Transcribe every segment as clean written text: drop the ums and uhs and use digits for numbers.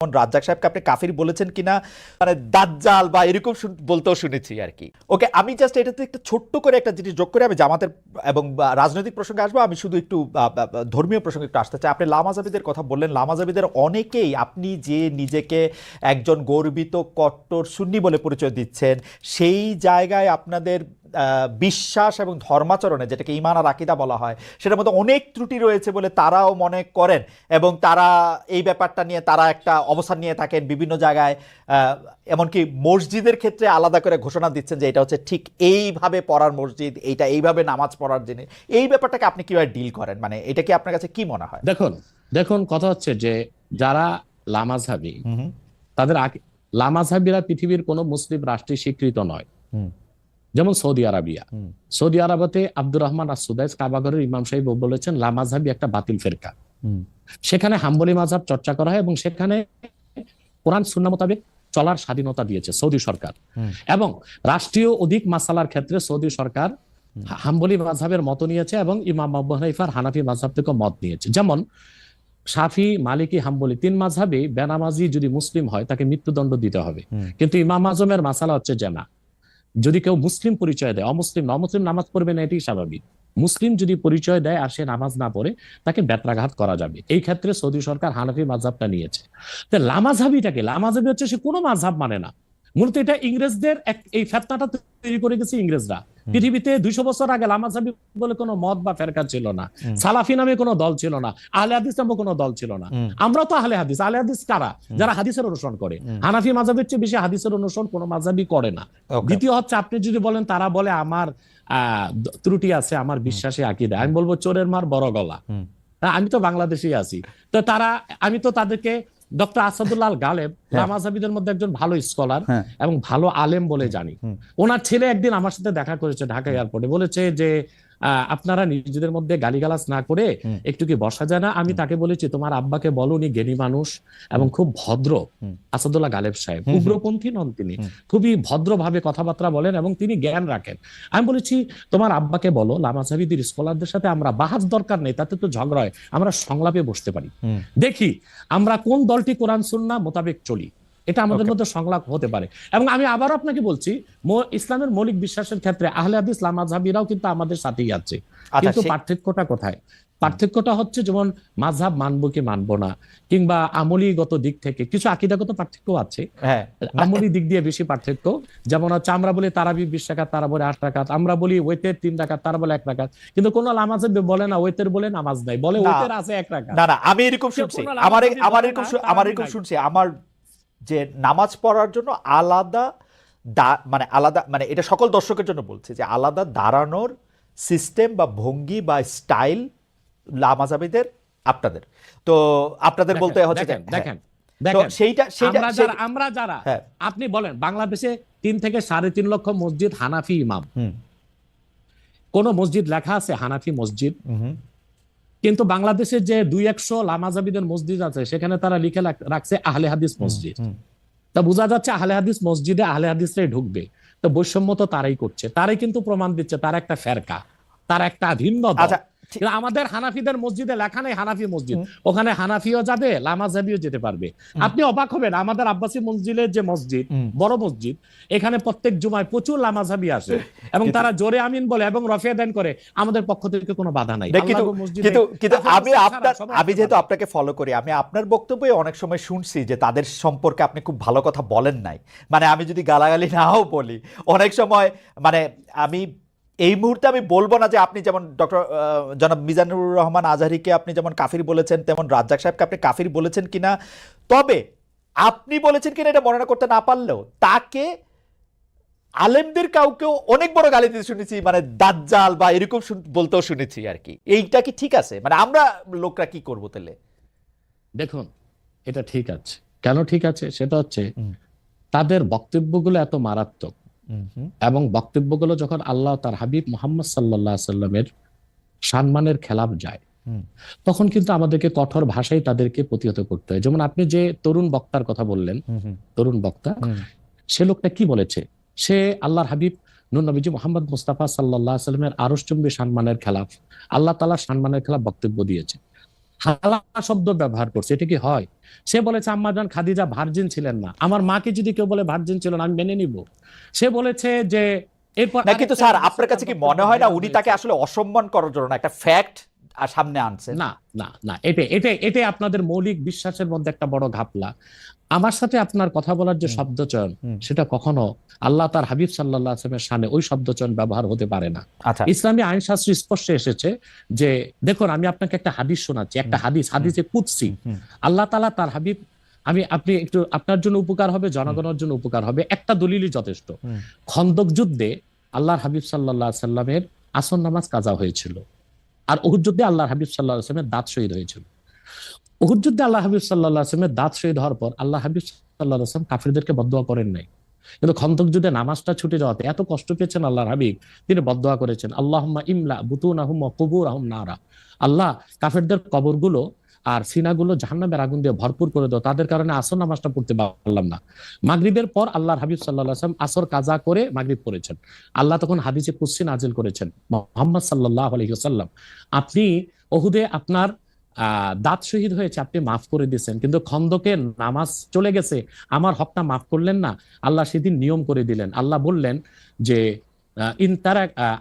রাজ্জাক সাহেবকে আপনি কাফির বলেছেন কিনা মানে দাজ্জাল বা এরকম বলতেও শুনেছি আর কি। ওকে, আমি জাস্ট এটাতে একটা ছোট্ট করে একটা জিনিস যোগ করে আমি জামাতের এবং রাজনৈতিক প্রসঙ্গে আসবো। আমি শুধু একটু ধর্মীয় প্রসঙ্গে একটু আসতে চাই। আপনি লামাজাবিদের কথা বললেন, লামাজাবিদের অনেকেই আপনি যে নিজেকে একজন গর্বিত কট্টর সুন্নি বলে পরিচয় দিচ্ছেন, সেই জায়গায় আপনাদের বিশ্বাস এবং ধর্মাচরণে, যেটাকে ঈমান আর আকীদা বলা হয়, সেটার মধ্যে অনেক ত্রুটি রয়েছে বলে তারাও মনে করেন এবং তারা এই ব্যাপারটা নিয়ে তারা একটা অবস্থান নিয়ে থাকেন বিভিন্ন জায়গায়। এমনকি মসজিদের ক্ষেত্রে আলাদা করে ঘোষণা দিচ্ছেন যে এটা হচ্ছে ঠিক এইভাবে পড়ার মসজিদ, এইটা এইভাবে নামাজ পড়ার জিনিস। এই ব্যাপারটাকে আপনি কিভাবে ডিল করেন, মানে এটা কি আপনার কাছে কি মনে হয়? দেখুন দেখুন কথা হচ্ছে যে যারা লামাজহাবি তাদের লামাজহাবিরা পৃথিবীর কোন মুসলিম রাষ্ট্রে স্বীকৃত নয়। যেমন সৌদি আরবিয়া, সৌদি আরবতে আব্দুর রহমান আস-সুদাইস কাবাগরের ইমাম সাহেব বলেছেন লামাজহাবি একটা বাতিল ফেরকা। সেখানে হাম্বলি মাযহাব চর্চা করা হয় এবং সেখানে কোরআন সুন্নাহ মোতাবেক চলার স্বাধীনতা দিয়েছে সৌদি সরকার। এবং রাষ্ট্রীয় অধিক মাসালার ক্ষেত্রে সৌদি সরকার হাম্বলি মাযহাবের মত নিয়েছে এবং ইমাম আবু হানিফার হানাফি মাযহাব থেকে মত নিয়েছে। যেমন শাফি, মালিকি, হাম্বলি তিন মাযহাবে বেনামাজি যদি মুসলিম হয় তাকে মৃত্যুদণ্ড দিতে হবে। কিন্তু ইমাম আজমের মাসালা হচ্ছে যে না, যদি কেউ মুসলিম পরিচয় দেয়, অমুসলিম অমুসলিম নামাজ পড়বে না, এটাই স্বাভাবিক। মুসলিম যদি পরিচয় দেয় আর সে নামাজ না পড়ে তাকে বেত্রাঘাত করা যাবে। এই ক্ষেত্রে সৌদি সরকার হানাফি মাযহাবটা নিয়েছে। তো লামাজহাবিটাকে, লামাজহাবি হচ্ছে সে কোনো মাযহাব মানে না। মূলত এটা ইংরেজদের এই ফেতনাটা তৈরি করে গেছে ইংরেজরা। পৃথিবীতে 200 বছর আগে লামাজহাবি বলে কোনো মত বা ফেরকা ছিল না, সালাফি নামে কোনো দল ছিল না, আহলে হাদিস নামে কোনো দল ছিল না। আমরা তো আহলে হাদিস। আহলে হাদিস কারা? যারা হাদিসের অনুসরণ করে। হানাফি মাযহাবের চেয়ে বেশি হাদিসের অনুসরণ কোনো মাযহাবই করে না। দ্বিতীয় হচ্ছে, আপনি যদি বলেন তারা বলে আমার ত্রুটি আছে আমার বিশ্বাসে আকীদা, আমি বলবো চোরের মার বড় গলা। আমি তো বাংলাদেশেই আছি, তো তারা, আমি তো তাদেরকে ডক্টর আসাদুল্লাহ আল গালেব লামাজহাবিদের মধ্যে একজন ভালো স্কলার এবং ভালো আলেম বলে জানি। ওনার ছেলে একদিন আমার সাথে দেখা করেছে ঢাকা এয়ারপোর্টে, বলেছে যে আপনারা নিজেদের মধ্যে গালিগালাজ না করে একটু কি বসা যায় না? আমি তাকে বলেছি তোমার আব্বাকে বলো, উনি জ্ঞানী মানুষ এবং খুব ভদ্র। আসাদুল্লাহ গালেব সাহেব উগ্রপন্থী নন, তিনি খুবই ভদ্রভাবে কথাবার্তা বলেন এবং তিনি জ্ঞান রাখেন। আমি বলেছি তোমার আব্বাকে বলো লামাজহাবিদের স্কলারদের সাথে আমরা বাহাস দরকার নেই, তাতে তো ঝগড়া হয়, আমরা সংলাপে বসতে পারি, দেখি আমরা কোন দলটি কোরআন সুন্নাহ মোতাবেক চলি, এটা আমাদের মধ্যে সংলাপ হতে পারে। এবং আমি আবারও আপনাকে বলছি, ইসলামের মৌলিক বিশ্বাসের ক্ষেত্রে আহলে হাদিস লামাজহাবিরাও কিন্তু আমাদের সাথেই আছে। কিন্তু পার্থক্যটা কোথায়? পার্থক্যটা হচ্ছে যেমন মাযহাব মানবো কি মানবো না, কিংবা আমলীগত দিক থেকে কিছু আকীদাগত পার্থক্য আছে। আমলী দিক দিয়ে বেশি পার্থক্য। যেমন হচ্ছে আমরা বলি তারাবি 20 রাকাত, তারা বলে 8 রাকাত। আমরা বলি ওয়েতের 3 রাকাত, তারা বলে 1 রাকাত। কিন্তু কোন লামাজহাবি বলে না ওয়েতের বলে নামাজ নাই, বলে ওয়েতের আছে 1 রাকাত। না না, আমি এরকম শুনছি, আমার এরকম শুনছি, আমার যে নামাজ পড়ার জন্য আলাদা মানে আলাদা, মানে এটা সকল দর্শকের জন্য বলছি যে আলাদা দাঁড়ানোর সিস্টেম বা ভঙ্গি বা স্টাইল লামাজহাবিদের আপনাদের, তো আপনাদের বলতে হচ্ছে দেখেন আমরা যারা আপনি বলেন বাংলাদেশে 3 থেকে 3.5 লক্ষ মসজিদ হানাফি ইমাম, কোন মসজিদ লেখা আছে হানাফি মসজিদ? কিন্তু বাংলাদেশে যে 200 লামাজহাবিদের মসজিদ আছে সেখানে তারা লিখে রাখছে আহলে হাদিস মসজিদ। তা বোঝা যাচ্ছে আহলে হাদিস মসজিদে আহলে হাদিসরাই ঢুকবে। তো বৈষম্য তো তারাই করছে, তারাই কিন্তু প্রমাণ দিচ্ছে তারা একটা ফেরকা, তারা একটা ভিন্ন দল। আমাদের হানাফিদের মসজিদে লেখা নেই হানাফি মসজিদ, ওখানে হানাফিও যাবে লামাজহাবিও যেতে পারবে। আপনি অবাক হবেন, আমাদের আব্বাসী মসজিদের যে মসজিদ, বড় মসজিদ, এখানে প্রত্যেক জুমায় প্রচুর লামাজহাবি আসে এবং তারা জোরে আমিন বলে এবং রফিয়া দান করে, আমাদের পক্ষ থেকে কোনো বাধা নাই। কিন্তু আমি যেহেতু আপনাকে ফলো করি, আমি আপনার বক্তব্যে অনেক সময় শুনছি যে তাদের সম্পর্কে আপনি খুব ভালো কথা বলেন নাই। মানে আমি যদি গালাগালি নাও বলি অনেক সময়, মানে আমি এই মুহূর্তে আমি বলবো না যে আপনি যেমন ডক্টর জনাব মিজানুর রহমান আজহারীকে আপনি যেমন কাফির বলেছেন, তেমন রাজ্জাক সাহেবকে আপনি কাফির বলেছেন কিনা, তবে আপনি বলেছেন কিনা এটা বর্ণনা করতে না পারলেও তাকে আলেমদের কাউকেও অনেক বড় গালি দিতে শুনেছি, মানে দাজ্জাল বা এরকম বলতেও শুনেছি আর কি। এইটা কি ঠিক আছে? মানে আমরা লোকরা কি করবো তাহলে? দেখুন, এটা ঠিক আছে। কেন ঠিক আছে? সেটা হচ্ছে তাদের বক্তব্যগুলো এত মারাত্মক এবং বক্তব্যগুলো যখন আল্লাহ তার হাবিব মুহাম্মদ সাল্লাল্লাহু আলাইহি সাল্লামের সম্মানের খেলাফ যায়, তখন কিন্তু আমাদেরকে কঠোর ভাষায় তাদেরকে প্রতিহত করতে হয়। যেমন আপনি যে তরুণ বক্তার কথা বললেন, তরুণ বক্তা, সে লোকটা কি বলেছে? সে আল্লাহর হাবিব নূর নবীজি মুহাম্মদ মুস্তাফা সাল্লাল্লাহু আলাইহি সাল্লামের আরশচুম্বী সম্মানের খেলাফ, আল্লাহ তাআলার সম্মানের খেলাফ বক্তব্য দিয়েছে। হালা শব্দ ব্যবহার করছে, এটা কি হয়? সে বলেছে আম্মাজান খাদিজা ভার্জিন ছিলেন না, আমার মাকে যদি কেউ বলে ভার্জিন ছিল না আমি মেনে নিব। সে বলেছে যে এরপর না, কিন্তু স্যার আপনার কাছে কি মনে হয় না উনি তাকে আসলে অসম্মান করার জন্য একটা ফ্যাক্ট সামনে আনছেন? না না না, এটাই আপনাদের মৌলিক বিশ্বাসের মধ্যে একটা বড় ঘাপলা। আমার সাথে আপনার কথা বলার যে শব্দ চয়ন, সেটা কখনো আল্লাহ তার হাবিব সাল্লাল্লাহু আলাইহি ওয়াসাল্লামের শানে ওই শব্দ চয়ন ব্যবহার হতে পারে না। আচ্ছা, ইসলামী আইন শাস্ত্র স্পষ্ট এসেছে যে দেখুন, আমি আপনাকে একটা হাদিস শোনাচ্ছি, একটা হাদিসে কুদসি। আল্লাহ তাআলা তার হাবিব, আপনি একটু, আপনার জন্য উপকার হবে, জনগণের জন্য উপকার হবে, একটা দলিলই যথেষ্ট। খন্দক যুদ্ধে আল্লাহর হাবিব সাল্লাল্লাহু আলাইহি সাল্লামের আসর নামাজ কাজা হয়েছিল, আর উহুদ যুদ্ধে আল্লাহর হাবিব সাল্লাল্লাহু আলাইহি ওয়াসাল্লামের দাঁত শহীদ হয়েছিল। উহুদ যুদ্ধে আল্লাহ হাবিব সাল্লাল্লাহু আলাইহি ওয়াসাল্লামের দাঁত শহীদ হওয়ার পর আল্লাহ হাবিব সাল্লাল্লাহু আলাইহি ওয়াসাল্লাম কাফিরদেরকে বদদুয়া করেন নাই, কিন্তু খন্দক যুদ্ধে নামাজটা ছুটে যাওয়াতে এত কষ্ট পেয়েছেন আল্লাহর হাবিব, তিনি বদদুয়া করেছেন, আল্লাহুম্মা ইমলা বুতুনাহুম ওয়া কুবুরহুম নারা, আল্লাহ কাফেরদের কবরগুলো আর সিনাগুলো জাহান্নামের আগুন দিয়ে ভরপুর করে দাও, তাদের কারণে আসর নামাজটা পড়তে পারলাম না। মাগরিবের পর আল্লাহর হাবিব সাল্লাল্লাহু আলাইহি ওয়াসাল্লাম আসর কাজা করে মাগরিব পড়েছেন। আল্লাহ তখন হাদিসে কুদসি নাজিল করেছেন, মুহাম্মদ সাল্লাল্লাহু আলাইহি ওয়াসাল্লাম, আপনি উহুদে আপনার দাঁত শহীদ হয়েছে, আপনি মাফ করে দিয়েছেন, কিন্তু খন্দকে নামাজ চলে গেছে, আমার হকটা মাফ করলেন না। আল্লাহ সেদিন নিয়ম করে দিলেন, আল্লাহ বললেন যে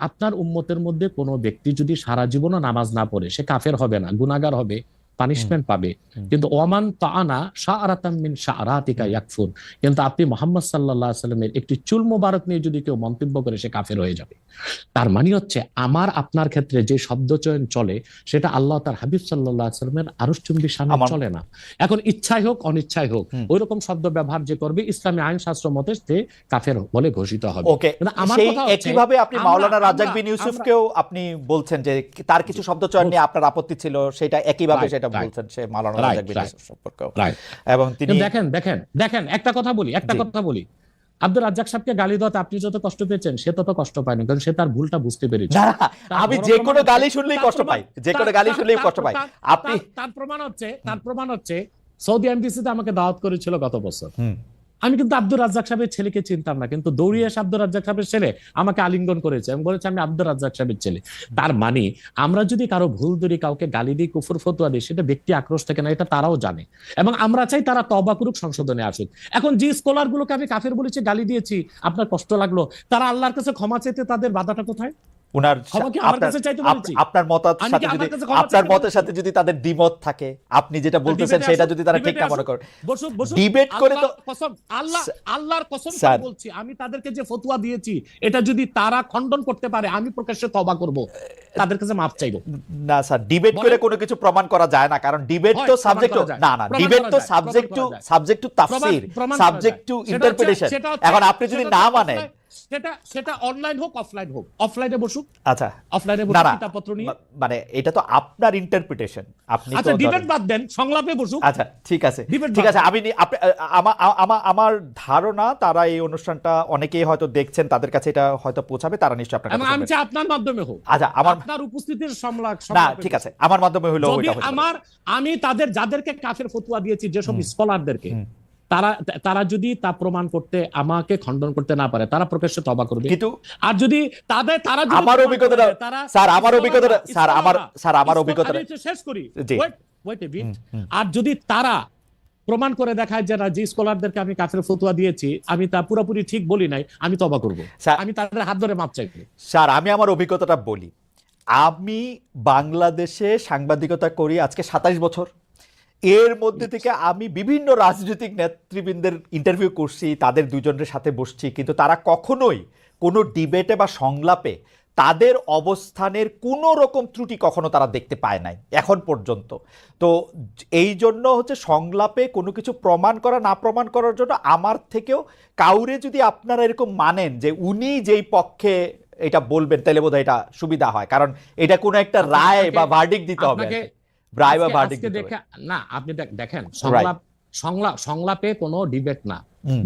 আপনার উম্মতের মধ্যে কোনো ব্যক্তি যদি সারা জীবনও নামাজ না পড়ে সে কাফের হবে না, গুনাহগার হবে, পানিশমেন্ট পাবে, কিন্তু ওয়ামান তাআনা শাআরাতাম মিন শাআরাতিকা ইয়াকফুর, কিন্তু আপনি মুহাম্মদ সাল্লাল্লাহু আলাইহি ওয়াসাল্লামের একটি চুল মোবারক নিয়ে যদি কেউ মন্তব্য করে সে কাফের হয়ে যাবে। তার মানে হচ্ছে আমার আপনার ক্ষেত্রে যে শব্দচয়ন চলে সেটা আল্লাহ তার হাবিব সাল্লাল্লাহু আলাইহি ওয়াসাল্লামের আরশচুম্বী শানে চলে না। এখন ইচ্ছাই হোক অনিচ্ছাই হোক ওই রকম শব্দ ব্যবহার যে করবে ইসলামী আইন শাস্ত্র মতে সে কাফের বলে ঘোষিত হবে। ওকে, আমার সেই কথা হচ্ছে একইভাবে আপনি মাওলানা রাজ্জাক বিন ইউসুফকেও আপনি বলছেন যে তার কিছু শব্দচয়ন নিয়ে আপনার আপত্তি ছিল, সেটা একইভাবে সেটা বলছেন সে মাওলানা রাজ্জাক বিন ইউসুফ সম্পর্কেও। এবং তিনি দেখেন একটা কথা বলি, আব্দুর রাজ্জাক সাহেবকে গালি দেওয়াতে আপনি যত কষ্ট পেয়েছেন সে তত কষ্ট পায়নি, কারণ সে তার ভুলটা বুঝতে পেরেছে। আমি যে কোনো গালি শুনলেই কষ্ট পাই, যে কোনো গালি শুনলেই কষ্ট পাই। আপনি তার প্রমাণ হচ্ছে সৌদি এমবিসিতে আমাকে দাওয়াত করেছিল গত বছর, আমি কিন্তু আব্দুর রাজ্জাক সাহেবের ছেলেকে চিনতাম না, কিন্তু দৌড়িয়ে এসে আব্দুর রাজ্জাক সাহেবের ছেলে আমাকে আলিঙ্গন করেছে এবং বলেছে আমি আব্দুর রাজ্জাক সাহেবের ছেলে। তার মানে আমরা যদি কারো ভুল ধরি, কাউকে গালি দিই, কুফর ফতোয়া দিই, সেটা ব্যক্তি আক্রোশ থেকে না, এটা তারাও জানে এবং আমরা চাই তারা তওবা করুক, সংশোধনে আসুক। এখন যে স্কলার গুলোকে আমি কাফের বলেছি, গালি দিয়েছি, আপনার কষ্ট লাগলো, তারা আল্লাহর কাছে ক্ষমা চাইতে তাদের বাধাটা কোথায়? আপনার মতের সাথে যদি তাদের দ্বিমত থাকে, আপনি যেটা বলতেছেন সেটা যদি তারা ঠিক না মনে করে ডিবেট করে, তো আল্লাহর কসম করে বলছি, আমি তাদেরকে যে ফতোয়া দিয়েছি এটা যদি তারা খণ্ডন করতে পারে আমি প্রকাশ্যে তওবা করব, তাদের কাছে মাফ চাইবো। না স্যার, ডিবেট করে কোনো কিছু প্রমাণ করা যায় না, কারণ ডিবেট তো সাবজেক্ট না ডিবেট তো subject to Tafsir, subject to interpretation. এখন আপনি যদি না মানেন, সেটা অনলাইন হোক অফলাইন হোক, অফলাইনে বসুক, আচ্ছা অফলাইনে বসুক কিতাবপত্র নিয়ে, মানে এটা তো আপনার ইন্টারপ্রিটেশন, আপনি আচ্ছা ডিবেট বাদ দেন, সংলাপে বসুক। আচ্ছা ঠিক আছে, আমি আমার ধারণা তারা এই অনুষ্ঠানটা অনেকেই হয়তো দেখছেন, তাদের কাছে এটা হয়তো পৌঁছাবে, তারা নিশ্চয়ই আপনার কাছে, আমি চাই আপনার মাধ্যমে হোক, আচ্ছা আপনার উপস্থিতির সংলাপ না ঠিক আছে, আমার মাধ্যমে হলো আমি যাদেরকে কাফের ফতোয়া দিয়েছি, যেসব স্কলারদেরকে, তারা যদি তা প্রমাণ করতে আমাকে খণ্ডন করতে না পারে, তারা প্রকাশ্যে তওবা করবে। কিন্তু আর যদি তারা আমার অভিজ্ঞতা শেষ করি, আর যদি তারা প্রমাণ করে দেখায় যে যে স্কলারদেরকে আমি কাফের ফতোয়া দিয়েছি আমি তা পুরোপুরি ঠিক বলি নাই, আমি তওবা করব, আমি তাদের হাত ধরে মাপ চাইব। স্যার আমি আমার অভিজ্ঞতাটা বলি, আমি বাংলাদেশে সাংবাদিকতা করি আজকে 27 বছর। এর মধ্যে থেকে আমি বিভিন্ন রাজনৈতিক নেতৃবৃন্দের ইন্টারভিউ করছি, তাদের দুজনের সাথে বসছি, কিন্তু তারা কখনোই কোনো ডিবেটে বা সংলাপে তাদের অবস্থানের কোনো রকম ত্রুটি কখনো তারা দেখতে পায় নাই এখন পর্যন্ত। তো এই জন্য হচ্ছে সংলাপে কোনো কিছু প্রমাণ করা না প্রমাণ করার জন্য আমার থেকেও কাউরে যদি আপনারা এরকম মানেন যে উনি যেই পক্ষে এটা বলবেন, তাহলে বোধহয় এটা সুবিধা হয়, কারণ এটা কোনো একটা রায় বা ভার্ডিক্ট দিতে হবে না। আপনি দেখেন সংলাপে কোনো ডিবেট না,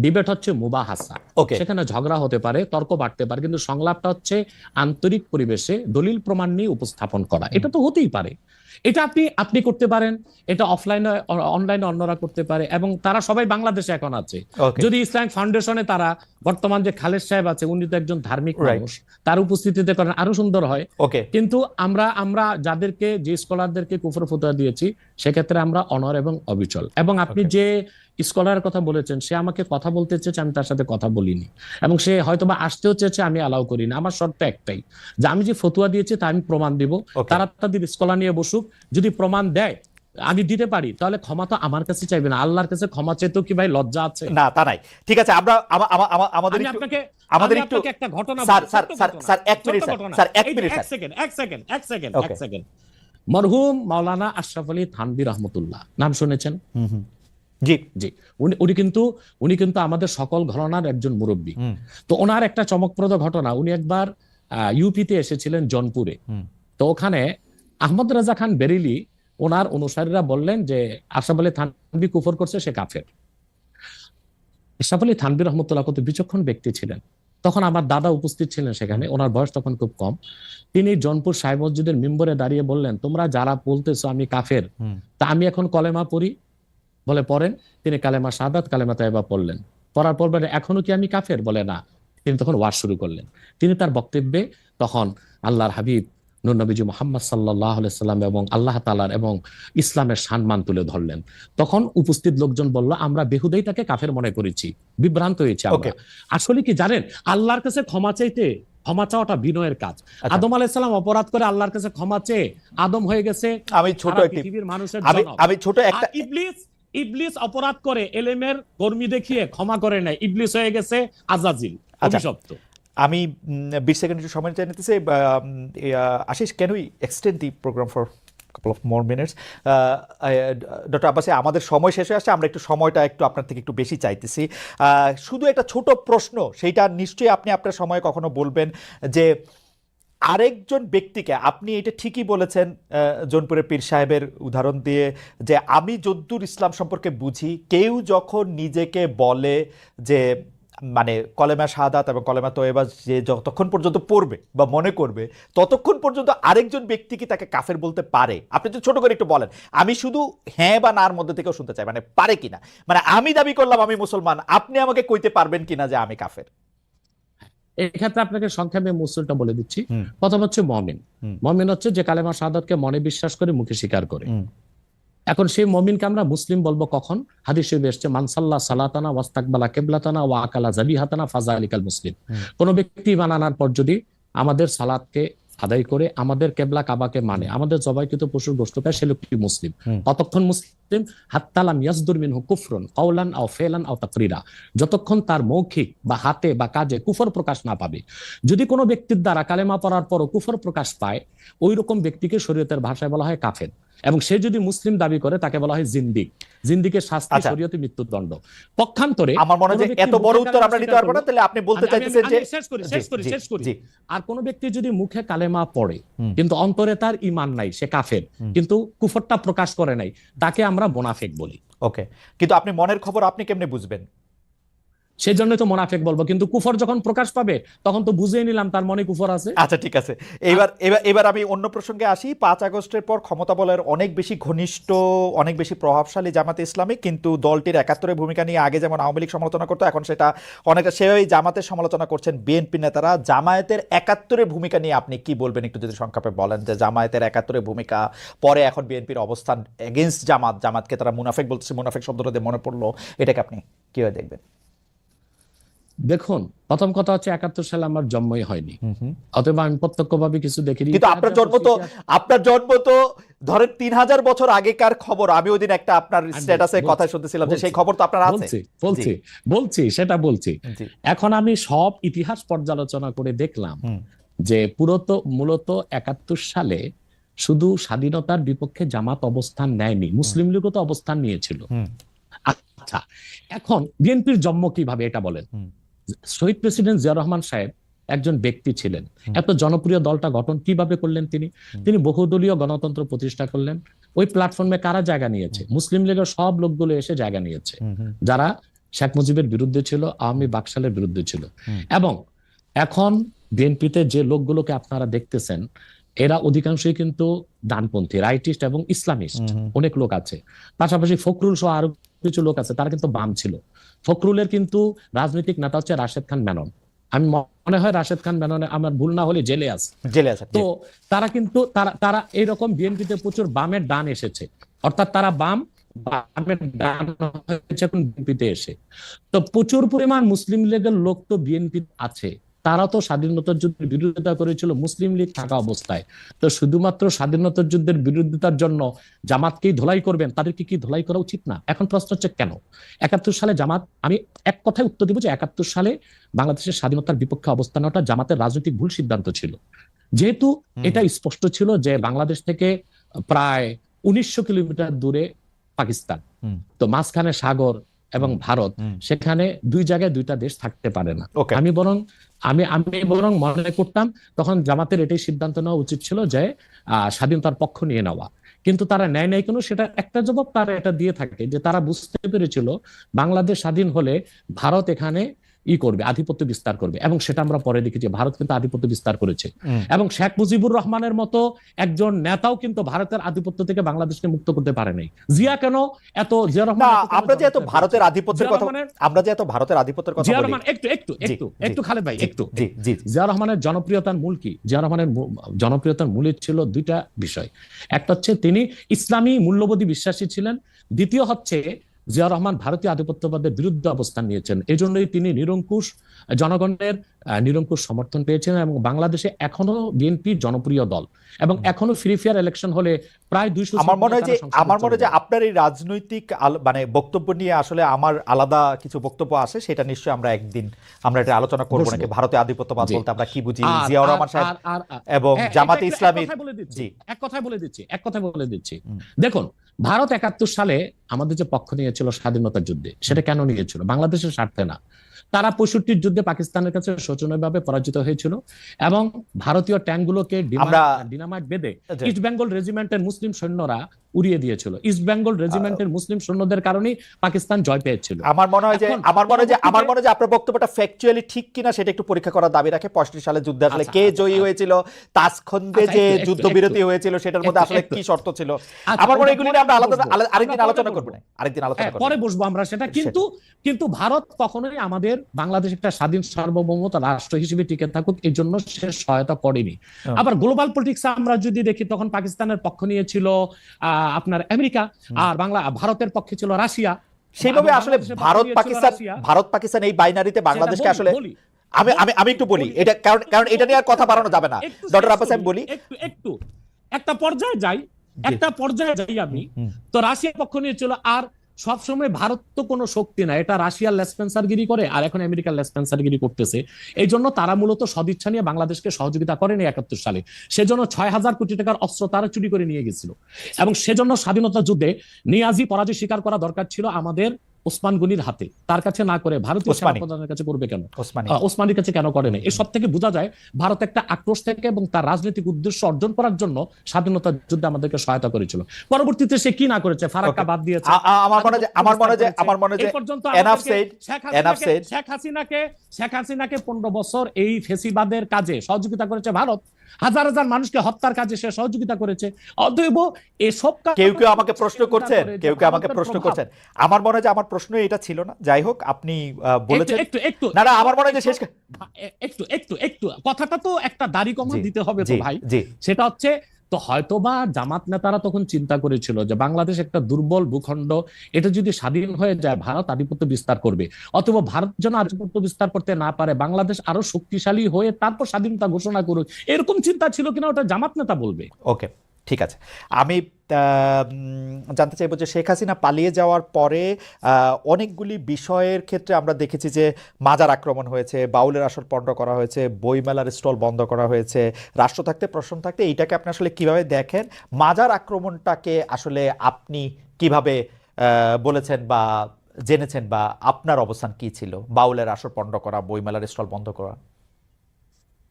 ডিবেট হচ্ছে মুবাহাসা, সেখানে ঝগড়া হতে পারে, তর্ক বাড়তে পারে, কিন্তু সংলাপটা হচ্ছে আন্তরিক পরিবেশে দলিল প্রমাণ নিয়ে উপস্থাপন করা, এটা তো হতেই পারে। এটা আপনি আপনি করতে পারেন, এটা অফলাইনে অনলাইনে অন্যরা করতে পারে, এবং তারা সবাই বাংলাদেশে এখন আছে। Okay. যদি ইসলামিক ফাউন্ডেশনে তারা, বর্তমান যে খালেদ সাহেব আছে উনি তো একজন ধার্মিক Right. মানুষ, তার উপস্থিতিতে করেন আরো সুন্দর হয়। ওকে, কিন্তু আমরা যাদেরকে, যে স্কলারদেরকে কুফর ফতোয়া দিয়েছি, সেক্ষেত্রে আমরা অনর এবং অবিচল। এবং আপনি Okay. যে স্কলারের কথা বলেছেন, সে আমাকে কথা বলতে চেয়েছে, আমি তার সাথে কথা বলিনি, এবং সে হয়তোবা আসতেও চেয়েছে, আমি অ্যালাউ করিনি। আমার শর্ত একটাই, যে আমি যে ফতোয়া দিয়েছি তা আমি প্রমাণ দিব। Okay. তারা তাদের স্কলার নিয়ে বসুক, যদি প্রমাণ দেয় আমি দিতে পারি, তাহলে ক্ষমা তো আমার কাছে চাইবে না, আল্লাহর কাছে ক্ষমা চাইতেও কি ভাই লজ্জা আছে? না তা নাই, ঠিক আছে। আমরা আমাদের আমি একটু আপনাকে আমাদের আমি একটু আপনাকে একটা ঘটনা স্যার বলি, স্যার ছোট্ট স্যার ঘটনা, স্যার এক মিনিট ছোট্ট স্যার ঘটনা। স্যার এক এই যে মিনিট এক স্যার সেকেন্ড এক সেকেন্ড এক সেকেন্ড এক Okay. সেকেন্ড মরহুম মাওলানা আশরাফ আলী থানভী রহমতুল্লাহ, নাম শুনেছেন? জি জি। উনি কিন্তু আমাদের সকল ঘরানার একজন মুরব্বী। তো ওনার একটা চমকপ্রদ ঘটনা, উনি একবার ইউপিতে এসেছিলেন জনপুরে। তো ওখানে আহমদ রাজা খান বেরেলি, ওনার অনুসারীরা বললেন যে আশরাফ আলী থানভী কুফর করছে, সে কাফের। আশরাফ আলী থানভী রহমতুল্লাহ কত বিচক্ষণ ব্যক্তি ছিলেন। তখন আমার দাদা উপস্থিত ছিলেন সেখানে, ওনার বয়স তখন খুব কম। তিনি জনপুর সাহেব মসজিদের মিম্বরে দাঁড়িয়ে বললেন, তোমরা যারা বলতেছো আমি কাফের, তা আমি এখন কলেমা পড়ি। বলে পড়েন। তিনি কালেমা শাহাদাত, কালেমা তাইবা পড়লেন। পড়ার পর বলে এখনো কি আমি কাফের? বলে না। তিনি তখন ওয়াজ শুরু করলেন। তিনি তার বক্তব্যে তখন আল্লাহর হাবিব নূর নবীজি মুহাম্মদ সাল্লাল্লাহু আলাইহি সাল্লাম এবং আল্লাহ তাআলার এবং ইসলামের সম্মান তুলে ধরলেন। তখন উপস্থিত লোকজন বলল, আমরা বেহুদাই তাকে কাফের মনে করেছি, বিভ্রান্ত হয়েছে আমরা। আসলে কি জানেন, আল্লাহর কাছে ক্ষমা চাইতে, ক্ষমা চাওয়াটা বিনয়ের কাজ। আদম আলাইহিস সালাম অপরাধ করে আল্লাহর কাছে ক্ষমা চেয়ে আদম হয়ে গেছে আমি ছোট সারা একটি পৃথিবীর মানুষের আমি জনক। আমি ছোট একটা আর ইবলিস অপরাধ করে এলেমের কর্মী দেখিয়ে ক্ষমা করে নাই, ইবলিস হয়ে গেছে আজাজিল, অভিশপ্ত। আমি 20 সেকেন্ড একটু সময় চাই নিতেছি। Ashis, can we extend the program for couple of more minutes? Doctor Abbasi, আমাদের সময় শেষ হয়ে আসছে, আমরা একটু সময়টা একটু আপনার থেকে একটু বেশি চাইতেছি। শুধু একটা ছোট প্রশ্ন, সেইটা নিশ্চয়ই আপনি আপনার সময় কখনো বলবেন, যে আরেকজন ব্যক্তিকে, আপনি এটা ঠিকই বলেছেন জৌনপুরের পীর সাহেবের উদাহরণ দিয়ে, যে আমি যদ্দূর ইসলাম সম্পর্কে বুঝি, কেউ যখন নিজেকে বলে যে মানে কলেমা শাহাদাত এবং কলেমা তয়বা যে যতক্ষণ পর্যন্ত পড়বে বা মনে করবে, ততক্ষণ পর্যন্ত আরেকজন ব্যক্তি কি তাকে কাফের বলতে পারে? আপনি যদি ছোট করে একটু বলেন, আমি শুধু হ্যাঁ বা নার মধ্যে থেকেও শুনতে চাই, মানে পারে কিনা। মানে আমি দাবি করলাম আমি মুসলমান, আপনি আমাকে কইতে পারবেন কিনা যে আমি কাফের? এক্ষেত্রে আপনাকে সংক্ষেপে মূলটা বলে দিচ্ছি। প্রথম হচ্ছে মমিন। মমিন হচ্ছে যে কালেমা শাহাদাতকে মনে বিশ্বাস করে, মুখে স্বীকার করে। এখন সেই মমিনকে আমরা মুসলিম বলবো কখন? হাদিস শরীফে এসেছে, মান সাল্লা সালাতানা ওয়াস্তাকবালা কিবলাতানা ওয়া আকালা যাবিহাতানা ফাযালিকাল মুসলিম। কোন ব্যক্তি ঈমান আনার পর যদি আমাদের সালাতকে আদায় করে, আমাদের কেবলা কাবাকে মানে, আমাদের জবাইকৃত পশুর গোশত খায়, সে লোকটি মুসলিম। কতক্ষণ মুসলিম? হাত্তা লাম ইয়াসদুর মিনহু কুফরুন কাওলান আও ফিলান আও তাকরিরা, যতক্ষণ তার মৌখিক বা হাতে বা কাজে কুফর প্রকাশ না পাবে। যদি কোনো ব্যক্তির দ্বারা কালেমা পড়ার পরও কুফর প্রকাশ পায়, ওই রকম ব্যক্তিকে শরীয়তের ভাষায় বলা হয় কাফের। এবং সে যদি মুসলিম দাবি করে, তাকে বলা হয় জিন্দিক। জিন্দিকের শাস্তি শরীয়তে মৃত্যুদণ্ড। পক্ষান্তরে আমার মনে হয় এত বড় উত্তর আমরা নিতে পারবো না, তাহলে আপনি বলতে চাইতেছেন যে শেষ করি। আর কোন ব্যক্তি যদি মুখে কালেমা পড়ে কিন্তু অন্তরে তার ঈমান নাই, সে কাফের, কিন্তু কুফরটা প্রকাশ করে নাই, তাকে আমরা মুনাফিক বলি। ওকে, কিন্তু আপনি মনের খবর আপনি কেমনে বুঝবেন? সেই জন্য তো মুনাফিক বলবো, কিন্তু কুফর যখন প্রকাশ পাবে তখন তো বুঝিয়ে নিলাম তার মনে কুফর আছে। আচ্ছা ঠিক আছে, এবার আমি অন্য প্রসঙ্গে আসি। 5 আগস্টের পর ক্ষমতা বলের অনেক বেশি ঘনিষ্ঠ, অনেক বেশি প্রভাবশালী জামাতে ইসলামী, কিন্তু দলটির 71-এর ভূমিকা নিয়ে আগে যেমন আওয়ামী লীগ সমালোচনা করতো, এখন সেটা অনেকটা সেভাবেই জামাতের সমালোচনা করছেন বিএনপি নেতারা। জামায়াতের 71-এর ভূমিকা নিয়ে আপনি কি বলবেন, একটু যদি সংক্ষেপে বলেন, যে জামায়াতের 71-এর ভূমিকা পরে এখন বিএনপির অবস্থান এগেইনস্ট জামাতকে তারা মুনাফিক বলতেছে, মুনাফিক শব্দটা দিয়ে মনে পড়লো, এটাকে আপনি কিভাবে দেখবেন? দেখুন, প্রথম কথা হচ্ছে 71 সালে আমার জন্মই হয়নি, অতএব আমি প্রত্যক্ষভাবে কিছু দেখিনি। কিন্তু আপনার জন্ম তো ধরেন 3000 বছর আগেকার খবর। আমি ওই দিন একটা আপনার স্ট্যাটাসে কথা শুনতেছিলাম যে সেই খবর তো আপনার আছে। বলছি সেটা বলছি। এখন আমি সব ইতিহাস পর্যালোচনা করে দেখলাম যে মূলত 71 সালে শুধু স্বাধীনতার বিপক্ষে জামাত অবস্থান নেয়নি, মুসলিম লীগও তো অবস্থান নিয়েছিল। আচ্ছা, এখন বিএনপির জন্ম কিভাবে এটা বলেন। শহীদ প্রেসিডেন্ট জিয়াউর রহমান সাহেব একজন ব্যক্তি ছিলেন, এত জনপ্রিয় দলটা গঠন কিভাবে করলেন? তিনি বহুদলীয় গণতন্ত্র প্রতিষ্ঠা করলেন। ওই প্ল্যাটফর্মে কারা জায়গা নিয়েছে? মুসলিম লীগের সব লোকগুলো এসে জায়গা নিয়েছে, যারা শেখ মুজিবের বিরুদ্ধে ছিল, আওয়ামী বাকশালের বিরুদ্ধে ছিল। এবং এখন বিএনপিতে যে লোকগুলোকে আপনারা দেখতেছেন, এরা অধিকাংশই কিন্তু ডানপন্থী, রাইটিস্ট এবং ইসলামিস্ট অনেক লোক আছে। পাশাপাশি ফখরুল সহ আরো কিছু লোক আছে, তারা কিন্তু বাম ছিল। ফখরুলের কিন্তু রাজনৈতিক নেতা হচ্ছে রাশেদ খান মেনন। আমি মনে হয় রাশেদ খান মেননে, আমার ভুল না হলে জেলে আছে। তো তারা কিন্তু তারা এইরকম বিএনপিতে প্রচুর বামের ডান এসেছে, অর্থাৎ তারা বামের ডান হয়েছে এখন বিএনপিতে এসে। তো প্রচুর পরিমাণ মুসলিম লীগের লোক তো বিএনপি আছে, তারা তো স্বাধীনতার যুদ্ধের বিরোধিতা করেছিল মুসলিম লীগ থাকা অবস্থায়। তো শুধুমাত্র স্বাধীনতার যুদ্ধের বিরোধিতার জন্য জামাতকেই ধোলাই করবেন, তাদেরকে কি ধোলাই করা উচিত না? এখন প্রশ্ন হচ্ছে কেন 71 সালে জামাত, আমি এক কথায় উত্তর দিব যে 71 সালে বাংলাদেশের স্বাধীনতার বিপক্ষে অবস্থান নেওয়াটা জামাতের রাজনৈতিক ভুল সিদ্ধান্ত ছিল। যেহেতু এটা স্পষ্ট ছিল যে বাংলাদেশ থেকে প্রায় 1900 কিলোমিটার দূরে পাকিস্তান, তো মাঝখানে সাগর এবং ভারত, সেখানে দুই জায়গায় দুইটা দেশ থাকতে পারে না। আমি বরং মনে করতাম তখন জামাতের এটাই সিদ্ধান্ত নেওয়া উচিত ছিল যে স্বাধীনতার পক্ষ নিয়ে নেওয়া, কিন্তু তারা নেয় নাই কেন? সেটা একটা জবাব তারা এটা দিয়ে থাকে যে তারা বুঝতে পেরেছিল বাংলাদেশ স্বাধীন হলে ভারত এখানে করবে, আধিপত্য বিস্তার করবে। এবং সেটা আমরা পরে দেখি যে ভারত কিন্তু আধিপত্য বিস্তার করেছে, এবং শেখ মুজিবুর রহমানের মতো একজন নেতাও কিন্তু ভারতের আধিপত্য থেকে বাংলাদেশকে মুক্ত করতে পারে নাই। জিয়া কেন এত, জিয়া রহমান, আমরা যে এত ভারতের আধিপত্যের কথা, জিয়া রহমান একটু খালেদ ভাই, একটু জিয়া রহমানের জনপ্রিয়তার মূল কি? জিয়া রহমানের জনপ্রিয়তার মূলে ছিল দুইটা বিষয়। একটা হচ্ছে তিনি ইসলামী মূল্যবোধী বিশ্বাসী ছিলেন, দ্বিতীয় হচ্ছে জিয়া রহমান ভারতীয় আধিপত্যবাদের বিরুদ্ধে অবস্থান নিয়েছেন। এই জন্যই তিনি জনগণের নিরঙ্কুশ সমর্থন পেয়েছেন, এবং বাংলাদেশে এখনো বিএনপি জনপ্রিয় দল, এবং এখনো ফ্রি ফেয়ার ইলেকশন হলে প্রায় 200। আমার মনে হয় যে আপনার এই রাজনৈতিক মানে বক্তব্য নিয়ে আসলে আমার আলাদা কিছু বক্তব্য আসে, সেটা নিশ্চয়ই আমরা একদিন আমরা এটা আলোচনা করবো নাকি, ভারতীয় আধিপত্যবাদ বলতে আমরা কি বুঝি, জিয়াউর রহমান সাহেব এবং জামাতে ইসলামী। এক কথায় বলে দিচ্ছি, দেখুন, ভারত 71 সালে আমাদের যে পক্ষ নিয়েছিল স্বাধীনতার যুদ্ধে, সেটা কেন নিয়েছিল? বাংলাদেশের স্বার্থে না। তারা 65 যুদ্ধে পাকিস্তানের কাছে শোচনীয়ভাবে পরাজিত হয়েছিল, এবং ভারতীয় ট্যাঙ্কগুলোকে ডিনামাইট বেঁধে ইস্ট বেঙ্গল রেজিমেন্টের মুসলিম সৈন্যরা উড়িয়ে দিয়েছিল। ইস্ট বেঙ্গল রেজিমেন্টের মুসলিম সৈন্যদের কারণেই পাকিস্তান জয় পেয়েছিল। আমার মনে হয় যে আপনার বক্তব্যটা ফ্যাকচুয়ালি ঠিক কিনা সেটা একটু পরীক্ষা করার দাবি রাখে। 65 সালে যুদ্ধে আসলে কে জয়ী হয়েছিল, তাসখন্দে যে যুদ্ধবিরতি হয়েছিল সেটার মধ্যে আসলে কি শর্ত ছিল, আমার মনে হয় এগুলি নিয়ে আমরা আরেকদিন আলোচনা করব না, পরে বসবো আমরা সেটা। কিন্তু ভারত কখনোই আমাদের বাংলাদেশ একটা স্বাধীন সার্বভৌমত্ব রাষ্ট্র হিসেবে টিকে থাকুক এই জন্য সে সহায়তা করেনি। আবার গ্লোবাল পলিটিক্স আমরা যদি দেখি, তখন পাকিস্তানের পক্ষ নিয়েছিল আপনার আমেরিকা, আর ভারতের পক্ষে ছিল রাশিয়া। সেইভাবে আসলে ভারত পাকিস্তান এই বাইনারিতে বাংলাদেশকে আসলে আমি একটু বলি এটা, কারণ এটা নিয়ে আর কথা বাড়ানো যাবে না। ডক্টর আব্বাস আমি বলি, একটু একটা পর্যায়ে যাই আমি। তো রাশিয়ার পক্ষ নিয়েছিল, আর সবসময় ভারত তো কোনো শক্তি না, এটা রাশিয়ার লেসপেন্সারগিরি করে, আর এখন আমেরিকার লেসপেন্সারগিরি করতেছে। এই জন্য তারা মূলত সদিচ্ছা নিয়ে বাংলাদেশকে সহযোগিতা করেনি 71 সালে। সেজন্য 6000 কোটি টাকার অস্ত্র তারা চুরি করে নিয়ে গেছিল, এবং সেজন্য স্বাধীনতা যুদ্ধে নিয়াজি পরাজয় স্বীকার করা দরকার ছিল আমাদের ওসমান গনির হাতে, তার কাছে না করে ভারতীয় সেনাপ্রধানের কাছে করবে কেন, ওসমানীর কাছে কেন করে না? এসব থেকে বোঝা যায় ভারত একটা আক্রোশ থেকে এবং তার রাজনৈতিক উদ্দেশ্য অর্জন করার জন্য স্বাধীনতা যুদ্ধে আমাদেরকে সহায়তা করেছিল। পরবর্তীতে সে কি না করেছে, ফারাক্কা বাদ দিয়েছে। আমার মনে হয় শেখ হাসিনাকে 15 বছর এই ফেসিবাদের কাজে সহযোগিতা করেছে ভারত, হাজার হাজার মানুষকে হত্যার কাজে সে সহযোগিতা করেছে। অতএব এসব কেউ আমাকে প্রশ্ন করছেন, আমার মনে হয় যে আমার প্রশ্ন এটা ছিল না। যাই হোক, আপনি বলেছেন একটু না, আমার মনে হয় যে শেষ একটু কথাটা তো একটা দাড়ি কমা দিতে হবে তো ভাই। সেটা হচ্ছে, তো হয়তোবা জামাত নেতারা তখন চিন্তা করেছিল যে বাংলাদেশ একটা দুর্বল ভূখণ্ড, এটা যদি স্বাধীন হয়ে যায় ভারত আধিপত্য বিস্তার করবে, অথবা ভারত যেন আধিপত্য বিস্তার করতে না পারে, বাংলাদেশ আরো শক্তিশালী হয়ে তারপর স্বাধীনতা ঘোষণা করুক, এরকম চিন্তা ছিল কিনা ওটা জামাত নেতা বলবে। ওকে, ঠিক আছে। আমি জানতে চাইবো যে শেখ হাসিনা পালিয়ে যাওয়ার পরে অনেকগুলি বিষয়ের ক্ষেত্রে আমরা দেখেছি যে মাজার আক্রমণ হয়েছে, বাউলের আসর পণ্ড করা হয়েছে, বইমেলার স্টল বন্ধ করা হয়েছে, রাষ্ট্র থাকতে প্রশ্ন থাকতে। এইটাকে আপনি আসলে কিভাবে দেখেন? মাজার আক্রমণটাকে আসলে আপনি কিভাবে বলেছেন বা জেনেছেন, বা আপনার অবস্থান কি ছিল? বাউলের আসর পণ্ড করা, বইমেলার স্টল বন্ধ করা।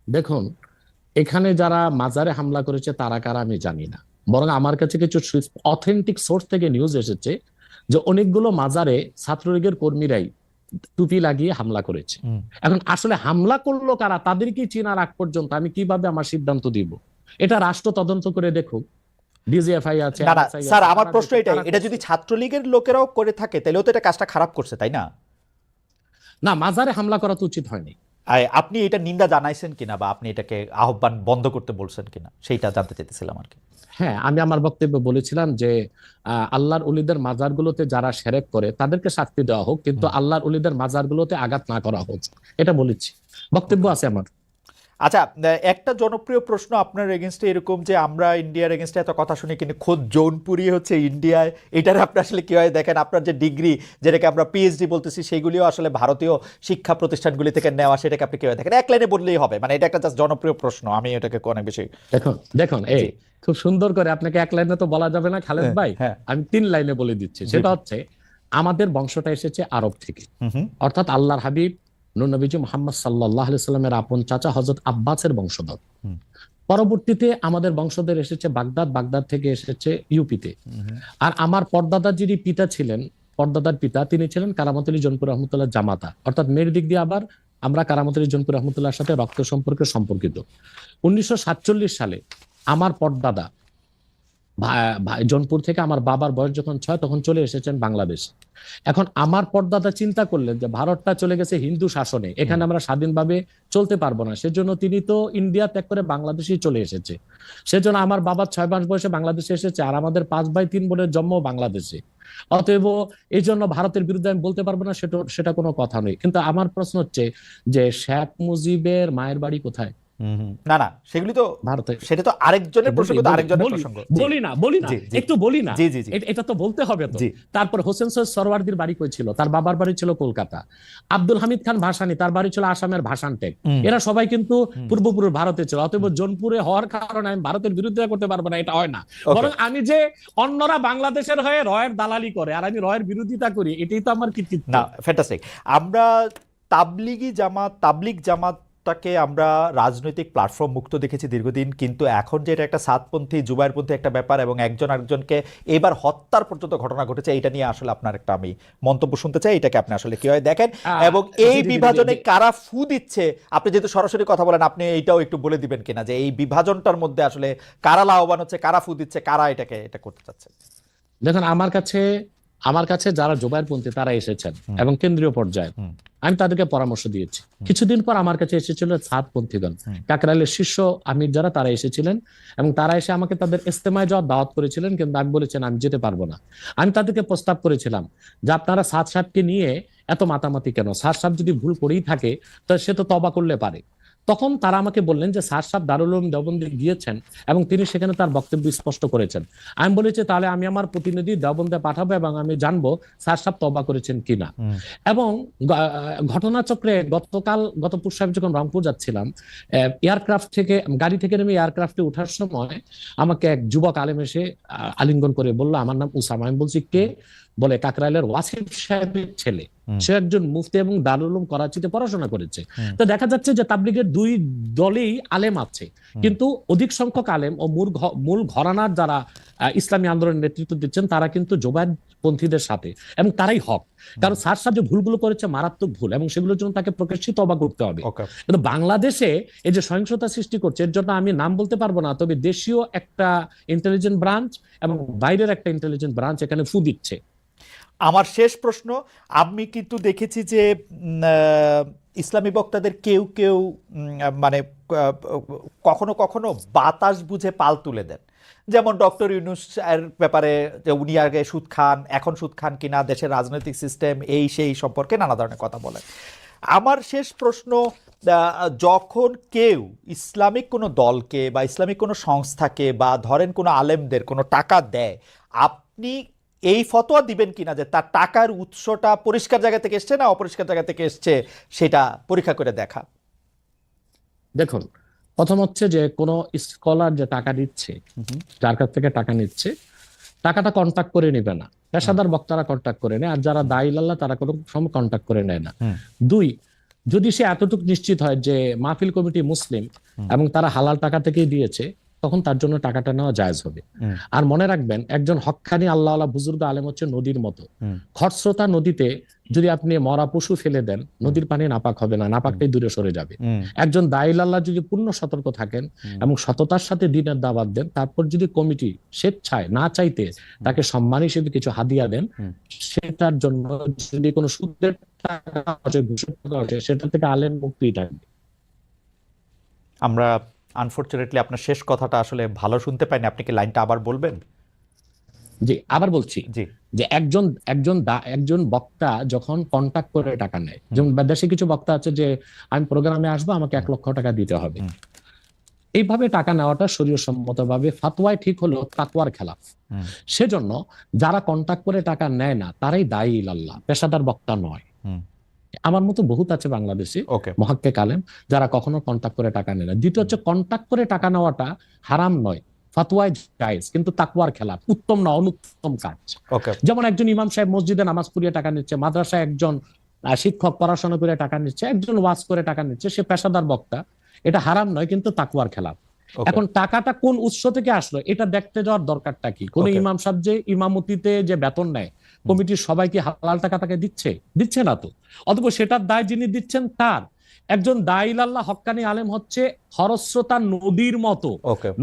দেখুন, এখানে যারা মাজারে হামলা করেছে তারা কারা আমি জানি না, বরং আমার কাছে কিছু অথেন্টিক সোর্স থেকে নিউজ এসেছে যে অনেকগুলো মাজারে ছাত্রলীগের কর্মীরাই টুপি লাগিয়ে হামলা করেছে। এখন আসলে হামলা করলো কারা, তাদেরকে চেনার আগ পর্যন্ত আমি কিভাবে আমার সিদ্ধান্ত দিব? এটা রাষ্ট্র তদন্ত করে দেখুক, ডিজিএফআই আছে, না না NSI স্যার, আছে, আমার তারা প্রশ্ন দেখুক, এটাই, তারা এটা করছে। যদি ছাত্রলীগের লোকেরাও করে থাকে তাহলেও তো এটা কাজটা খারাপ করছে, তাই না? না, মাজারে হামলা করা তো উচিত হয়নি। আপনি এটা নিন্দা জানাইছেন কিনা বা আপনি এটাকে আহ্বান বন্ধ করতে বলছেন কিনা সেইটা জানতে চাইতেছিলাম আর কি। হ্যাঁ, আমি আমার বক্তব্যে বলেছিলাম যে আল্লাহর ওলিদের মাজারগুলোতে যারা শিরক করে তাদেরকে শাস্তি দেওয়া হোক, কিন্তু আল্লাহর ওলিদের মাজারগুলোতে আঘাত না করা হোক, এটা বলেছি, বক্তব্য আছে আমার। আচ্ছা, একটা জনপ্রিয় প্রশ্ন আপনার এগেনস্টে এরকম যে আমরা ইন্ডিয়ার এগেনস্টে এত কথা শুনি কিন্তু খোদ জৌনপুরি হচ্ছে ইন্ডিয়ায়, এটার আপনি আসলে কিভাবে দেখেন? আপনার যে ডিগ্রি, যেটাকে আমরা পিএইচডি বলতেছি, সেগুলিও আসলে ভারতীয় শিক্ষা প্রতিষ্ঠানগুলি থেকে নেওয়া, সেটাকে আপনি কিভাবে দেখেন? এক লাইনে বললেই হবে, মানে এটা একটা জাস্ট জনপ্রিয় প্রশ্ন, আমি এটাকে অনেক বেশি। দেখুন দেখুন এই জি। খুব সুন্দর করে, আপনাকে এক লাইনে তো বলা যাবে না খালেদ ভাই, হ্যাঁ। আমি 3 লাইনে বলে দিচ্ছি। সেটা হচ্ছে, আমাদের বংশটা এসেছে আরব থেকে, অর্থাৎ আল্লাহর হাবিব নূর নবীজি মুহাম্মদ সাল্লাল্লাহু আলাইহি সাল্লামের আপন চাচা হযরত আব্বাসের বংশধর। পরবর্তীতে আমাদের বংশধর এসেছে বাগদাদ, বাগদাদ থেকে এসেছে ইউপিতে। আর আমার পরদাদার যিনি পিতা ছিলেন, পরদাদার পিতা, তিনি ছিলেন কারামত আলী জনপুর রহমতুল্লাহ জামাতা, অর্থাৎ মেয়ের দিক দিয়ে আবার আমরা কারামত আলী জনপুর রহমতুল্লাহর সাথে রক্ত সম্পর্কে সম্পর্কিত। 1947 সালে আমার পরদাদা জনপুর থেকে, আমার বাবার বয়স যখন 6 তখন চলে এসেছেন বাংলাদেশ। এখন আমার পরদাদা চিন্তা করলেন যে ভারতটা চলে গেছে হিন্দু শাসনে, এখানে আমরা স্বাধীনভাবে চলতে পারবো না, সেজন্য তিনি তো ইন্ডিয়া ত্যাগ করে বাংলাদেশেই চলে এসেছে। সেজন্য আমার বাবা 6 মাস বয়সে বাংলাদেশে এসেছে, আর আমাদের 5 ভাই 3 বোনের জন্ম বাংলাদেশে। অতএব এই জন্য ভারতের বিরুদ্ধে আমি বলতে পারবো না, সেটা কোনো কথা নেই। কিন্তু আমার প্রশ্ন হচ্ছে যে শেখ মুজিবের মায়ের বাড়ি কোথায়? না না, সেগুলি তো ভারতে। সেটা তো আরেকজনের প্রসঙ্গ, তো আরেকজনের প্রসঙ্গ। বলি না জি, জি। একটু বলি না, জি, জি, জি। এটা তো বলতে হবে তো। জি। তারপর হোসেন সৈয়দ সরওয়ার্দির বাড়ি কই ছিল? তার বাবার বাড়ি ছিল কলকাতা। আব্দুল হামিদ খান ভাসানী, তার বাড়ি ছিল আসামের ভাসানটেক। এরা সবাই কিন্তু পূর্বপুরুষ ভারতে ছিল। অতএব জোনপুরে হওয়ার কারণে আমি ভারতের বিরুদ্ধে করতে পারবো না, এটা হয় না। বরং আমি যে অন্যরা বাংলাদেশের হয়ে রয়ের দালালি করে আর আমি রয়ের বিরোধিতা করি, এটাই তো আমার কৃতিত্ব। না, ফ্যান্টাস্টিক। আমরা তাবলিগ জামাতটাকে আমরা রাজনৈতিক প্ল্যাটফর্ম মুক্ত দেখেছি দীর্ঘদিন, কিন্তু এখন যে এটা একটা সাতপন্থী জুবাইরপন্থী একটা ব্যাপার এবং একজন আরেকজনকে এবার হত্যার পর্যন্ত ঘটনা ঘটেছে, এটা নিয়ে আসলে আপনার একটা আমি মন্তব্য শুনতে চাই, এটাকে আপনি আসলে কিভাবে দেখেন এবং এই বিভাজনে কারা ফু দিচ্ছে? আপনি যেহেতু সরাসরি কথা বলেন, আপনি এইটাও একটু বলে দিবেন কিনা যে এই বিভাজনটার মধ্যে আসলে কারা লাভবান হচ্ছে, কারা ফু দিচ্ছে, কারা এটা করতে চাচ্ছে? দেখুন, আমার কাছে যারা জুবাইরপন্থী তারা এসেছেন এবং কেন্দ্রীয় পর্যায়ে আমি তাদেরকে পরামর্শ দিয়েছি। কিছুদিন পর আমার কাছে এসেছিল সাতপন্থীগণ, কাকরাইলের শীর্ষ আমির যারা, তারা এসেছিলেন এবং তারা এসে আমাকে তাদের ইস্তেমায় যাওয়ার দাওয়াত করেছিলেন, কিন্তু আমি বলেছেন আমি যেতে পারবো না। আমি তাদেরকে প্রস্তাব করেছিলাম যে আপনারা সাদ সাহেবকে নিয়ে এত মাতামাতি কেন? সাদ সাহেব যদি ভুল করেই থাকে তো সে তো তওবা করলে পারে। তখন তারা আমাকে বললেন যে সাদ সাহেব দারুল উলুম দেওবন্দে গিয়েছেন এবং তিনি সেখানে তার বক্তব্য স্পষ্ট করেছেন। আমি বলেছি তাহলে আমি আমার প্রতিনিধি দেওবন্দে পাঠাবো এবং আমি জানবো সাদ সাহেব তওবা করেছেন কিনা। এবং ঘটনাচক্রে গত পরশু আমি যখন রংপুর যাচ্ছিলাম, এয়ারক্রাফট থেকে, গাড়ি থেকে নেমে এয়ারক্রাফটে ওঠার সময় আমাকে এক যুবক আলেম এসে আলিঙ্গন করে বললো আমার নাম উসামা। আমি বলছি কে? বলে কাকরাইলের ওয়াসিফ সাহেবের ছেলে, সে একজন মুফতি এবং দারুল উলুম করাচিতে পড়াশোনা করেছে। তো দেখা যাচ্ছে যে তাবলিগের দুই দলেই আলেম আছে, কিন্তু অধিক সংখ্যক আলেম ও মূল ঘরানার যারা ইসলামী আন্দোলনের নেতৃত্ব দিচ্ছেন তারা কিন্তু জুবাইরপন্থীদের সাথে, এবং তারাই হক। কারণ স্যার সাহেব যে ভুলগুলো করেছে মারাত্মক ভুল, এবং সেগুলোর জন্য তাকে প্রকাশ্যে তওবা করতে হবে। কিন্তু বাংলাদেশে এই যে সহিংসতা সৃষ্টি করছে, এর জন্য আমি নাম বলতে পারবো না, তবে দেশীয় একটা ইন্টেলিজেন্ট ব্রাঞ্চ এবং বাইরের একটা ইন্টেলিজেন্ট ব্রাঞ্চ এখানে ফু দিচ্ছে। আমার শেষ প্রশ্ন, আমি কিন্তু দেখেছি যে ইসলামী বক্তাদের কেউ কেউ মানে কখনো কখনো বাতাস বুঝে পাল তুলে দেন, যেমন ডক্টর ইউনূস এর ব্যাপারে যে উনি আগে সুদ খান, এখন সুদ খান কিনা, দেশের রাজনৈতিক সিস্টেম এই সেই সম্পর্কে নানা ধরনের কথা বলেন। আমার শেষ প্রশ্ন, যখন কেউ ইসলামিক কোনো দলকে বা ইসলামিক কোনো সংস্থাকে বা ধরেন কোনো আলেমদের কোনো টাকা দেয়, আপনি এই ফতোয়া দিবেন কিনা যে তার টাকার উৎসটা পরিষ্কার জায়গা থেকে এসছে না অপরিষ্কার জায়গা থেকে এসছে, সেটা পরীক্ষা করে দেখা? দেখুন, প্রথম হচ্ছে যে কোনো স্কলার যে টাকা দিচ্ছে, যার কাছ থেকে টাকা নিচ্ছে, টাকাটা কন্ট্যাক্ট করে নেবে না। পেশাদার বক্তারা কন্ট্যাক্ট করে নেয়, আর যারা দায়ী আল্লাহ তারা কোনো সময় কন্ট্যাক্ট করে নেয় না। 2, যদি সে এতটুকু নিশ্চিত হয় যে মাহফিল কমিটি মুসলিম এবং তারা হালাল টাকা থেকেই দিয়েছে, তখন তার জন্য টাকাটা নেওয়া জায়েজ হবে। আর মনে রাখবেন, একজন হক্কানি আল্লাহওয়ালা বুজুর্গ আলেম হচ্ছে নদীর মতো। খরস্রোতা নদীতে যদি আপনি মরা পশু ফেলে দেন, নদীর পানি নাপাক হবে না, নাপাকটাই দূরে সরে যাবে। একজন দায়ীল আল্লাহ যদি পূর্ণ সতর্ক থাকেন এবং সততার সাথে দিনের দাওয়াত দেন, তারপর যদি কমিটি স্বেচ্ছায় না চাইতে তাকে সম্মান হিসেবে কিছু হাদিয়া দেন, সেটার জন্য যদি কোনো সুদের টাকা আসে, ঘুষের টাকা আসে, সেটা থেকে আলেম মুক্তি থাকবে। আমরা আনফরচুনেটলি আপনার শেষ কথাটা আসলে ভালো শুনতে পাইনি, আপনি কি লাইনটা আবার বলবেন? জি, আবার বলছি জি। যে একজন বক্তা যখন কন্টাক্ট করে টাকা নেয়, যেমন দেশে কিছু বক্তা আছে যে আমি প্রোগ্রামে আসবো, আমাকে 1 লক্ষ টাকা দিতে হবে, এইভাবে টাকা নেওয়াটা শরীয়সম্মতভাবে ফাতওয়ায় ঠিক হলেও তাকওয়ার খেলাফ। সেজন্য যারা কন্টাক্ট করে টাকা নেয় না তারাই দায়ী ইলাল্লাহ, পেশাদার বক্তা নয়। আমার মতো বহুত আছে বাংলাদেশে মুহাক্কিক আলেম যারা কখনো কন্টাক্ট করে টাকা নেয় না। দ্বিতীয় হচ্ছে, কন্টাক্ট করে টাকা নেওয়াটা হারাম নয়, ফাতওয়ায় জায়েজ, কিন্তু তাকওয়ার খেলাফ, উত্তম না অনুত্তম কাজ। যেমন একজন ইমাম সাহেব মসজিদে নামাজ পড়িয়ে টাকা নিচ্ছে, মাদ্রাসায় একজন শিক্ষক পড়াশোনা করে টাকা নিচ্ছে, একজন ওয়াজ করে টাকা নিচ্ছে, সে পেশাদার বক্তা, এটা হারাম নয় কিন্তু তাকওয়ার খেলাফ। এখন টাকাটা কোন উৎস থেকে আসলো এটা দেখতে যাওয়ার দরকারটা কি? কোন ইমাম সাহেব যে ইমামতিতে যে বেতন নেয়, কমিটির সবাইকে হালাল টাকা তাকে দিচ্ছে না তো, অথবা সেটার দায় যিনি দিচ্ছেন তার। একজন দায়ীল আল্লাহ হক্কানি আলেম হচ্ছে খরস্রোতা নদীর মতো।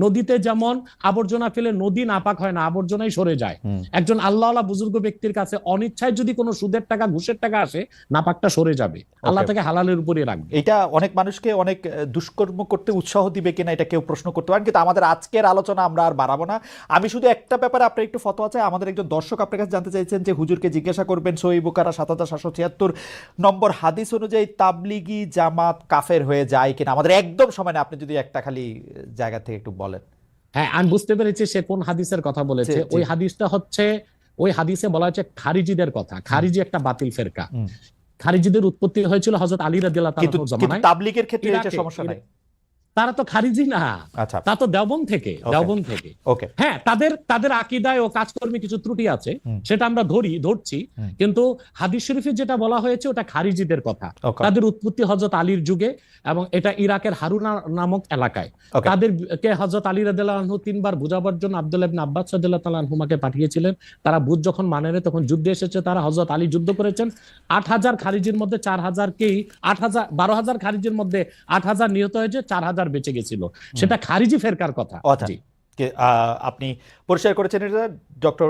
নদীতে যেমন আবর্জনা ফেলে নদী নাপাক হয় না, আবর্জনাই সরে যায়, একজন আল্লাহওয়ালা বুজুর্গ ব্যক্তির কাছে অনিচ্ছায় যদি কোনো সুদের টাকা ঘুষের টাকা আসে, নাপাকটা সরে যাবে, আল্লাহ তাকে হালালের উপরে রাখবে। এটা অনেক মানুষকে অনেক দুষ্কর্ম করতে উৎসাহ দিবে কিনা এটা কেউ প্রশ্ন করতে পারেন, কিন্তু আমাদের আজকের আলোচনা আমরা আর বাড়াবো না। আমি শুধু একটা ব্যাপারে আপনার একটু ফতোয়া চাই। আমাদের একজন দর্শক আপনার কাছে জানতে চাইছেন যে হুজুরকে জিজ্ঞাসা করবেন সহিহ বুখারী ৭৭৭৬ নম্বর হাদিস অনুযায়ী তাবলিগি জামাত কাফের হয়ে যায় কিনা। আমাদের একদম সময় না, আপনি যদি একটা খালি জায়গা থেকে একটু বলেন। হ্যাঁ, আমি বুঝতে পেরেছি সে কোন হাদিসের কথা বলেছে। ওই হাদিসটা হচ্ছে, ওই হাদিসে বলা হচ্ছে খারিজিদের কথা। খারিজি একটা বাতিল ফেরকা। খারিজিদের উৎপত্তি হয়েছিল হযরত আলী রাদিয়াল্লাহু তাআলার জামানায়। কিন্তু তাবলীগের ক্ষেত্রে এটা সমস্যা নাই। তারা তো খারিজি না, তা তো দেওবন্দ থেকে। হ্যাঁ, তাদের আকীদায় ও কাজকর্মে কিছু ত্রুটি আছে, সেটা আমরা ধরছি, কিন্তু হাদিস শরীফে যেটা বলা হয়েছে ওটা খারিজিদের কথা। তাদের উৎপত্তি হযরত আলীর যুগে এবং এটা ইরাকের হারুনা নামক এলাকায়। তাদেরকে হযরত আলী রাদিয়াল্লাহু আনহু 3 বার বুঝাবার জন্য আব্দুল্লাহ ইবনে আব্বাস রাদিয়াল্লাহু তাআলা আনহুমাকে পাঠিয়েছিলেন। তারা বুঝ যখন মানে না, তখন যুদ্ধে এসেছে তারা। হযরত আলী যুদ্ধ করেছেন, 8000 খারিজির মধ্যে 4000কেই 12,000 খারিজির মধ্যে 8000 নিহত হয়েছে, 4000 বেঁচে গেছিল। সেটা খারিজি ফেরকার কথা। আপনি পরিষ্কার করেছেন এটা ডক্টর